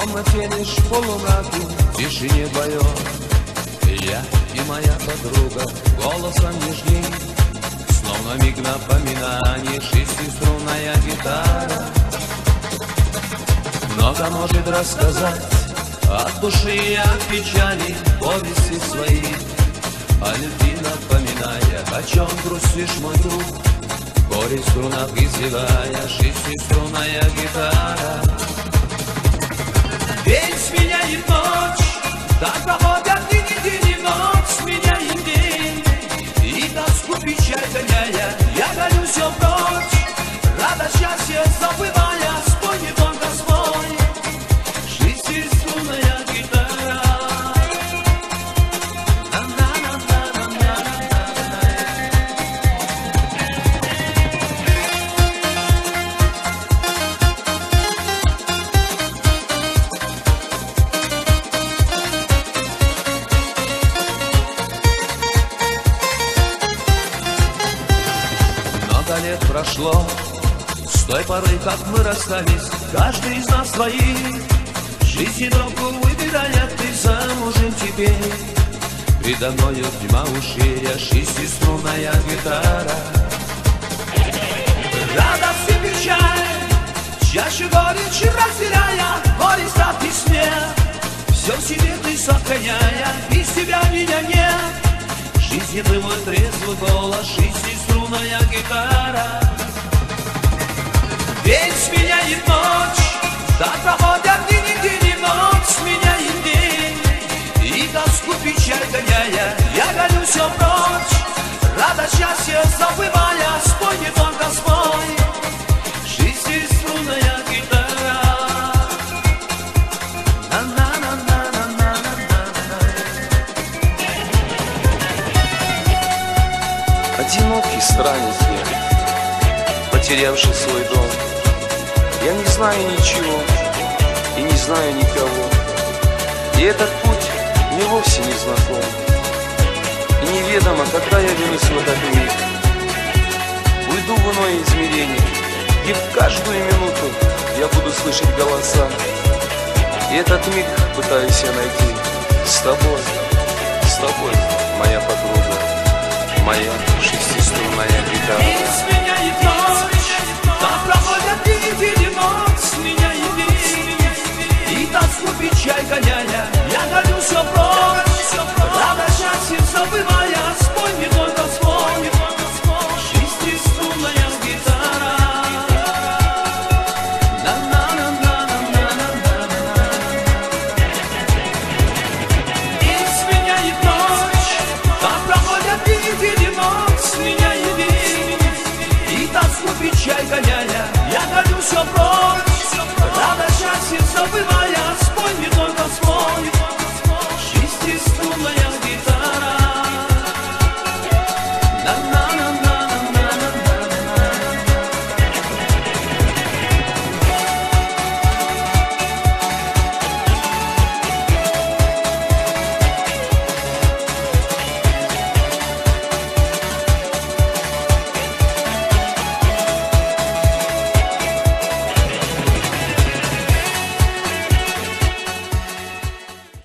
комнате лишь полумраку, в тишине вдвоем. Я и моя подруга голосом нежней, словно миг напоминание, шестиструнная гитара. Много может рассказать от души и от печали, повести свои, о любви напоминая, о чем грустишь, мой друг. Горе в струнах изливая, шестиструнная гитара. День сменяет ночь, так проходят дни, день и ночь, сменяет день. И тоску печаль гоняя, я гоню все прочь, радость счастье забывая, спой не только свой, шестиструнная гитара. Много лет прошло с той поры, как мы расстались, каждый из нас своих. Жизни дорогу выбирая, ты замужем теперь. Передо мною тьма уширя, шестиструнная гитара. Радость и печаль, чаще горечь разделяя, горе, страх и смех, все в себе ты сохраняя, без тебя меня нет. Жизни ты мой трезвый голос, шестиструнная гитара. День сменяет ночь, так проходят дни, день и ночь, сменяет день. И тоску печаль гоняя, я гоню все прочь, радость счастье забывая, спой не только спой, шестиструнная гитара. Одинокий странник я, потерявший свой дом. Я не знаю ничего и не знаю никого, и этот путь мне вовсе не знаком. И неведомо, когда я вернусь в этот мир, уйду в иное измерение, и в каждую минуту я буду слышать голоса. И этот миг пытаюсь я найти с тобой, моя подруга, моя шестиструнная гитара. День сменяет ночь, так проходят дни, день и ночь, сменяет день. И тоску печаль гоняя, я гоню все прочь, радость счастье забывая, спой не только свой, шестиструнная гитара. День сменяет ночь, так проходят дни, день и ночь, сменяет день. И тоску печаль гоняя, я гоню все прочь, радость счастье забывая, спой не